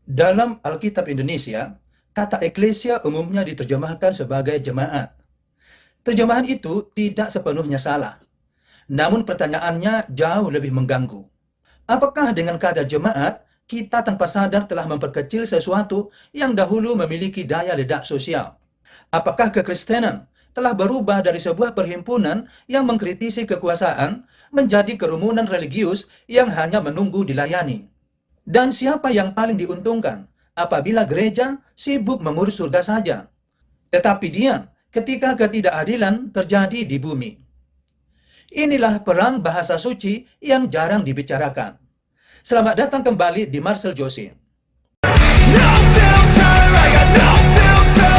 Dalam Alkitab Indonesia, kata eklesia umumnya diterjemahkan sebagai jemaat. Terjemahan itu tidak sepenuhnya salah. Namun pertanyaannya jauh lebih mengganggu. Apakah dengan kata jemaat, kita tanpa sadar telah memperkecil sesuatu yang dahulu memiliki daya ledak sosial? Apakah kekristenan telah berubah dari sebuah perhimpunan yang mengkritisi kekuasaan menjadi kerumunan religius yang hanya menunggu dilayani? Dan siapa yang paling diuntungkan apabila gereja sibuk mengurus surga saja, tetapi diam ketika ketidakadilan terjadi di bumi? Inilah perang bahasa suci yang jarang dibicarakan. Selamat datang kembali di Marcel Josie. No filter, I got no filter.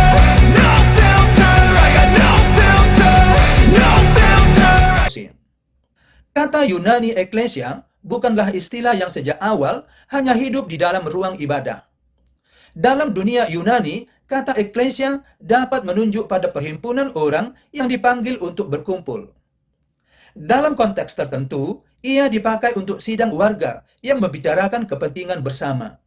No filter, I got no filter. No filter. Kata Yunani eklesia bukanlah istilah yang sejak awal hanya hidup di dalam ruang ibadah. Dalam dunia Yunani, kata eklesia dapat menunjuk pada perhimpunan orang yang dipanggil untuk berkumpul. Dalam konteks tertentu, ia dipakai untuk sidang warga yang membicarakan kepentingan bersama.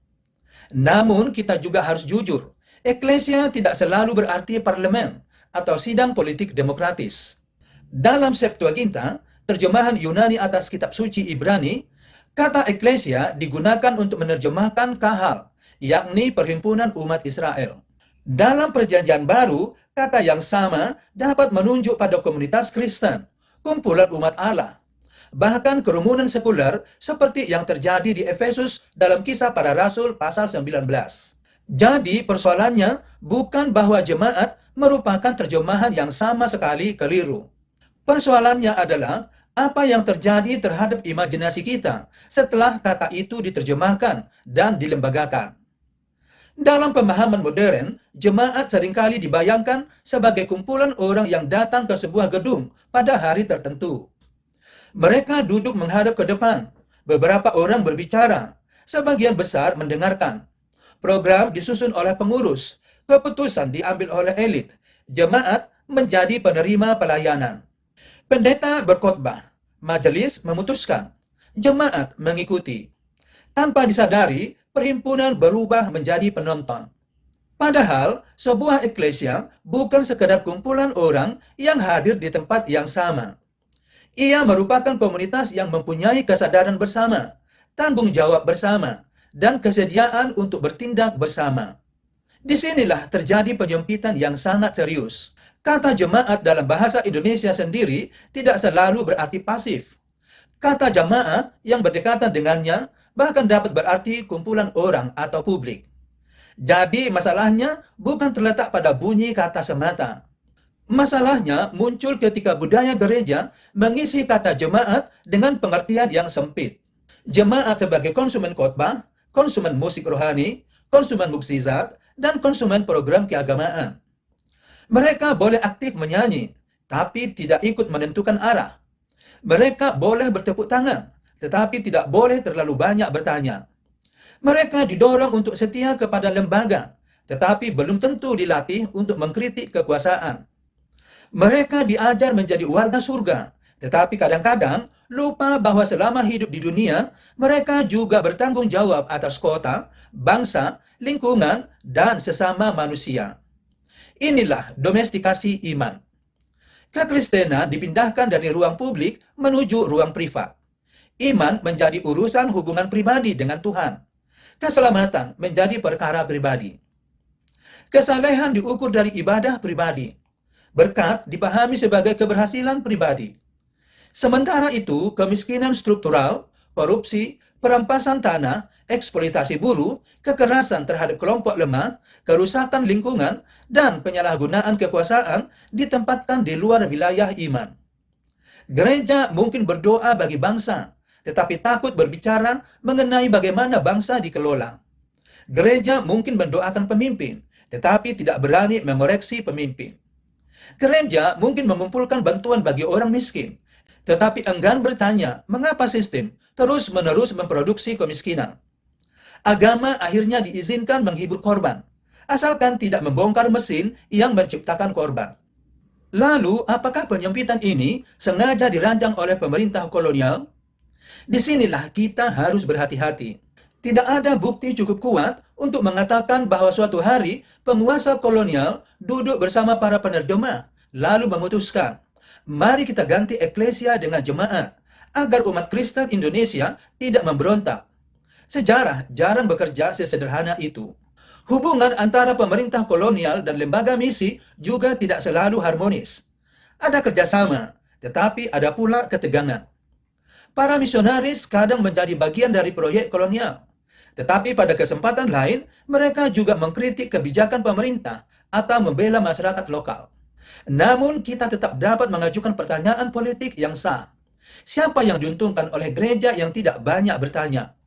Namun, kita juga harus jujur, eklesia tidak selalu berarti parlemen atau sidang politik demokratis. Dalam Septuaginta, terjemahan Yunani atas kitab suci Ibrani, kata eklesia digunakan untuk menerjemahkan kahal, yakni perhimpunan umat Israel. Dalam Perjanjian Baru, kata yang sama dapat menunjuk pada komunitas Kristen, kumpulan umat Allah. Bahkan kerumunan sekuler seperti yang terjadi di Efesus dalam Kisah Para Rasul pasal 19. Jadi persoalannya bukan bahwa jemaat merupakan terjemahan yang sama sekali keliru. Persoalannya adalah apa yang terjadi terhadap imajinasi kita setelah kata itu diterjemahkan dan dilembagakan. Dalam pemahaman modern, jemaat seringkali dibayangkan sebagai kumpulan orang yang datang ke sebuah gedung pada hari tertentu. Mereka duduk menghadap ke depan. Beberapa orang berbicara. Sebagian besar mendengarkan. Program disusun oleh pengurus. Keputusan diambil oleh elit. Jemaat menjadi penerima pelayanan. Pendeta berkhotbah. Majelis memutuskan. Jemaat mengikuti. Tanpa disadari, perhimpunan berubah menjadi penonton. Padahal, sebuah eklesia bukan sekedar kumpulan orang yang hadir di tempat yang sama. Ia merupakan komunitas yang mempunyai kesadaran bersama, tanggung jawab bersama, dan kesediaan untuk bertindak bersama. Disinilah terjadi penyempitan yang sangat serius. Kata jemaat dalam bahasa Indonesia sendiri tidak selalu berarti pasif. Kata jamaah yang berdekatan dengannya bahkan dapat berarti kumpulan orang atau publik. Jadi masalahnya bukan terletak pada bunyi kata semata. Masalahnya muncul ketika budaya gereja mengisi kata jemaat dengan pengertian yang sempit. Jemaat sebagai konsumen khotbah, konsumen musik rohani, konsumen mukjizat, dan konsumen program keagamaan. Mereka boleh aktif menyanyi, tapi tidak ikut menentukan arah. Mereka boleh bertepuk tangan, tetapi tidak boleh terlalu banyak bertanya. Mereka didorong untuk setia kepada lembaga, tetapi belum tentu dilatih untuk mengkritik kekuasaan. Mereka diajar menjadi warga surga, tetapi kadang-kadang lupa bahwa selama hidup di dunia, mereka juga bertanggung jawab atas kota, bangsa, lingkungan, dan sesama manusia. Inilah domestikasi iman. Kekristenan dipindahkan dari ruang publik menuju ruang privat. Iman menjadi urusan hubungan pribadi dengan Tuhan. Keselamatan menjadi perkara pribadi. Kesalehan diukur dari ibadah pribadi. Berkat dipahami sebagai keberhasilan pribadi. Sementara itu, kemiskinan struktural, korupsi, perampasan tanah, eksploitasi buruh, kekerasan terhadap kelompok lemah, kerusakan lingkungan, dan penyalahgunaan kekuasaan ditempatkan di luar wilayah iman. Gereja mungkin berdoa bagi bangsa, tetapi takut berbicara mengenai bagaimana bangsa dikelola. Gereja mungkin mendoakan pemimpin, tetapi tidak berani mengoreksi pemimpin. Gereja mungkin mengumpulkan bantuan bagi orang miskin, tetapi enggan bertanya mengapa sistem terus-menerus memproduksi kemiskinan. Agama akhirnya diizinkan menghibur korban, asalkan tidak membongkar mesin yang menciptakan korban. Lalu, apakah penyempitan ini sengaja dirancang oleh pemerintah kolonial? Disinilah kita harus berhati-hati. Tidak ada bukti cukup kuat untuk mengatakan bahwa suatu hari penguasa kolonial duduk bersama para penerjemah, lalu memutuskan, mari kita ganti eklesia dengan jemaat, agar umat Kristen Indonesia tidak memberontak. Sejarah jarang bekerja sesederhana itu. Hubungan antara pemerintah kolonial dan lembaga misi juga tidak selalu harmonis. Ada kerjasama, tetapi ada pula ketegangan. Para misionaris kadang menjadi bagian dari proyek kolonial. Tetapi pada kesempatan lain, mereka juga mengkritik kebijakan pemerintah atau membela masyarakat lokal. Namun kita tetap dapat mengajukan pertanyaan politik yang sah. Siapa yang diuntungkan oleh gereja yang tidak banyak bertanya?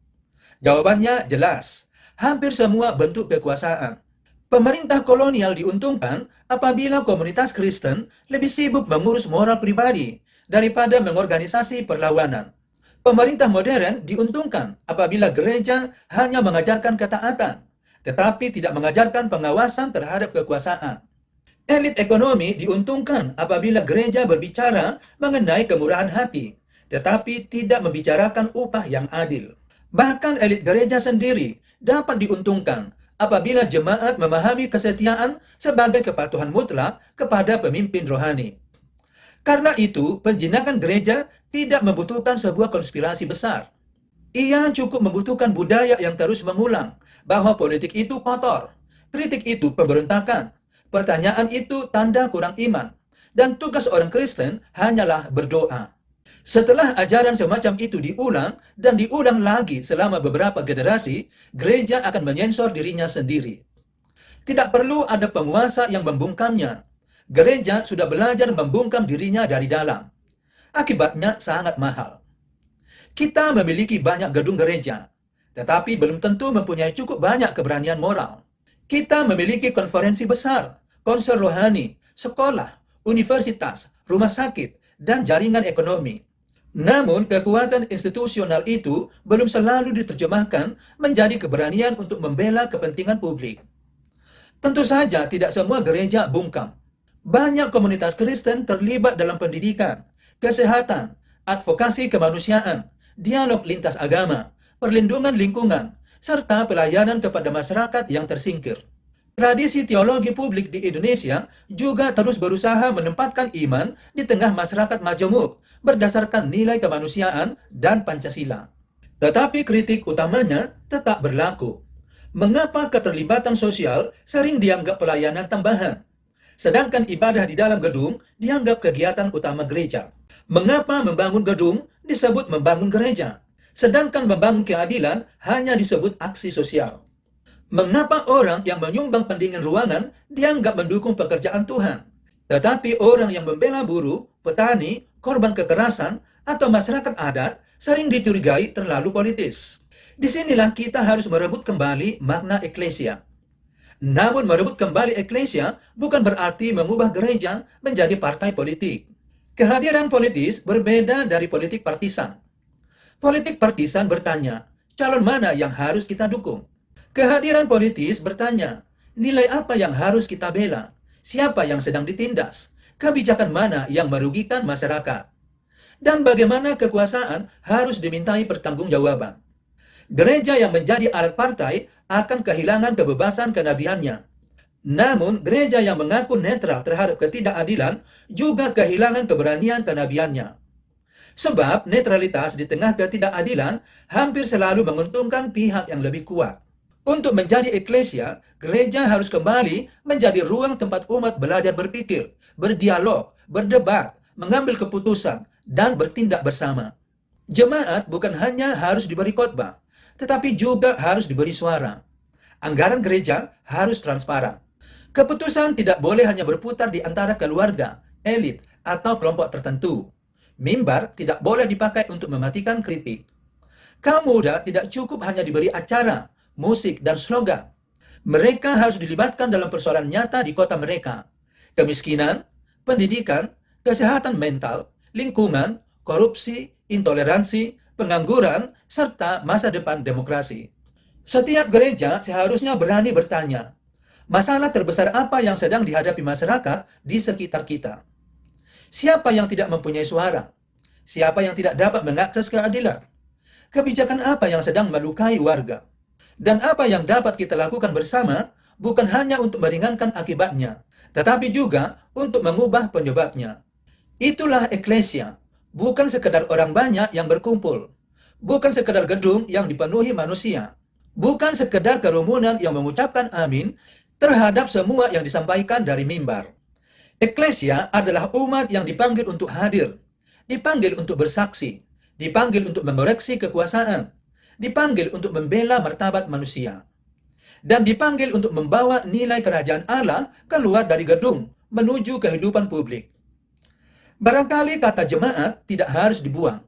Jawabannya jelas. Hampir semua bentuk kekuasaan. Pemerintah kolonial diuntungkan apabila komunitas Kristen lebih sibuk mengurus moral pribadi daripada mengorganisasi perlawanan. Pemerintah modern diuntungkan apabila gereja hanya mengajarkan ketaatan, tetapi tidak mengajarkan pengawasan terhadap kekuasaan. Elit ekonomi diuntungkan apabila gereja berbicara mengenai kemurahan hati, tetapi tidak membicarakan upah yang adil. Bahkan elit gereja sendiri dapat diuntungkan apabila jemaat memahami kesetiaan sebagai kepatuhan mutlak kepada pemimpin rohani. Karena itu, penjinakan gereja tidak membutuhkan sebuah konspirasi besar. Ia cukup membutuhkan budaya yang terus mengulang bahwa politik itu kotor, kritik itu pemberontakan, pertanyaan itu tanda kurang iman, dan tugas orang Kristen hanyalah berdoa. Setelah ajaran semacam itu diulang dan diulang lagi selama beberapa generasi, gereja akan menyensor dirinya sendiri. Tidak perlu ada penguasa yang membungkamnya. Gereja sudah belajar membungkam dirinya dari dalam. Akibatnya sangat mahal. Kita memiliki banyak gedung gereja, tetapi belum tentu mempunyai cukup banyak keberanian moral. Kita memiliki konferensi besar, konser rohani, sekolah, universitas, rumah sakit, dan jaringan ekonomi. Namun, kekuatan institusional itu belum selalu diterjemahkan menjadi keberanian untuk membela kepentingan publik. Tentu saja tidak semua gereja bungkam. Banyak komunitas Kristen terlibat dalam pendidikan, kesehatan, advokasi kemanusiaan, dialog lintas agama, perlindungan lingkungan, serta pelayanan kepada masyarakat yang tersingkir. Tradisi teologi publik di Indonesia juga terus berusaha menempatkan iman di tengah masyarakat majemuk berdasarkan nilai kemanusiaan dan Pancasila. Tetapi kritik utamanya tetap berlaku. Mengapa keterlibatan sosial sering dianggap pelayanan tambahan, sedangkan ibadah di dalam gedung dianggap kegiatan utama gereja? Mengapa membangun gedung disebut membangun gereja, sedangkan membangun keadilan hanya disebut aksi sosial? Mengapa orang yang menyumbang pendingin ruangan dianggap mendukung pekerjaan Tuhan, tetapi orang yang membela buruh, petani, korban kekerasan, atau masyarakat adat sering dicurigai terlalu politis? Disinilah kita harus merebut kembali makna eklesia. Namun merebut kembali eklesia bukan berarti mengubah gereja menjadi partai politik. Kehadiran politis berbeda dari politik partisan. Politik partisan bertanya, calon mana yang harus kita dukung? Kehadiran politis bertanya, nilai apa yang harus kita bela? Siapa yang sedang ditindas? Kebijakan mana yang merugikan masyarakat? Dan bagaimana kekuasaan harus dimintai pertanggungjawaban? Gereja yang menjadi alat partai akan kehilangan kebebasan kenabiannya. Namun, gereja yang mengaku netral terhadap ketidakadilan juga kehilangan keberanian kenabiannya. Sebab netralitas di tengah ketidakadilan hampir selalu menguntungkan pihak yang lebih kuat. Untuk menjadi eklesia, gereja harus kembali menjadi ruang tempat umat belajar berpikir, berdialog, berdebat, mengambil keputusan, dan bertindak bersama. Jemaat bukan hanya harus diberi khotbah, tetapi juga harus diberi suara. Anggaran gereja harus transparan. Keputusan tidak boleh hanya berputar di antara keluarga, elit, atau kelompok tertentu. Mimbar tidak boleh dipakai untuk mematikan kritik. Kaum muda tidak cukup hanya diberi acara, musik, dan slogan. Mereka harus dilibatkan dalam persoalan nyata di kota mereka. Kemiskinan, pendidikan, kesehatan mental, lingkungan, korupsi, intoleransi, pengangguran, serta masa depan demokrasi. Setiap gereja seharusnya berani bertanya, masalah terbesar apa yang sedang dihadapi masyarakat di sekitar kita? Siapa yang tidak mempunyai suara? Siapa yang tidak dapat mengakses keadilan? Kebijakan apa yang sedang melukai warga? Dan apa yang dapat kita lakukan bersama bukan hanya untuk meringankan akibatnya, tetapi juga untuk mengubah penyebabnya. Itulah eklesia, bukan sekedar orang banyak yang berkumpul, bukan sekedar gedung yang dipenuhi manusia, bukan sekedar kerumunan yang mengucapkan amin terhadap semua yang disampaikan dari mimbar. Eklesia adalah umat yang dipanggil untuk hadir, dipanggil untuk bersaksi, dipanggil untuk mengoreksi kekuasaan, dipanggil untuk membela martabat manusia, dan dipanggil untuk membawa nilai kerajaan Allah keluar dari gedung menuju kehidupan publik. Barangkali kata jemaat tidak harus dibuang,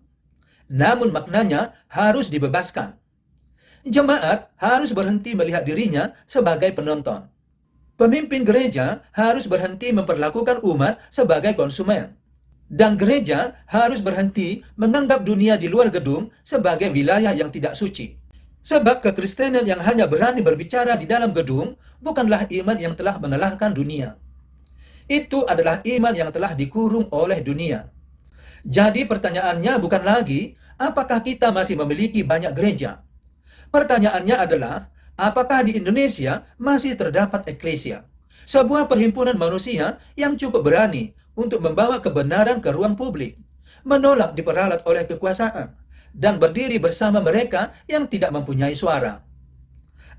namun maknanya harus dibebaskan. Jemaat harus berhenti melihat dirinya sebagai penonton. Pemimpin gereja harus berhenti memperlakukan umat sebagai konsumen. Dan gereja harus berhenti menganggap dunia di luar gedung sebagai wilayah yang tidak suci. Sebab kekristenan yang hanya berani berbicara di dalam gedung bukanlah iman yang telah mengalahkan dunia. Itu adalah iman yang telah dikurung oleh dunia. Jadi pertanyaannya bukan lagi, apakah kita masih memiliki banyak gereja? Pertanyaannya adalah, apakah di Indonesia masih terdapat eklesia? Sebuah perhimpunan manusia yang cukup berani untuk membawa kebenaran ke ruang publik, menolak diperalat oleh kekuasaan, dan berdiri bersama mereka yang tidak mempunyai suara.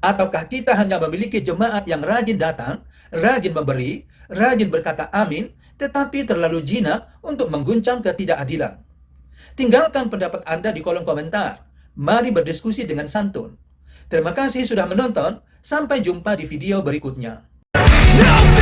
Ataukah kita hanya memiliki jemaat yang rajin datang, rajin memberi, rajin berkata amin, tetapi terlalu jinak untuk mengguncang ketidakadilan? Tinggalkan pendapat Anda di kolom komentar. Mari berdiskusi dengan santun. Terima kasih sudah menonton. Sampai jumpa di video berikutnya. No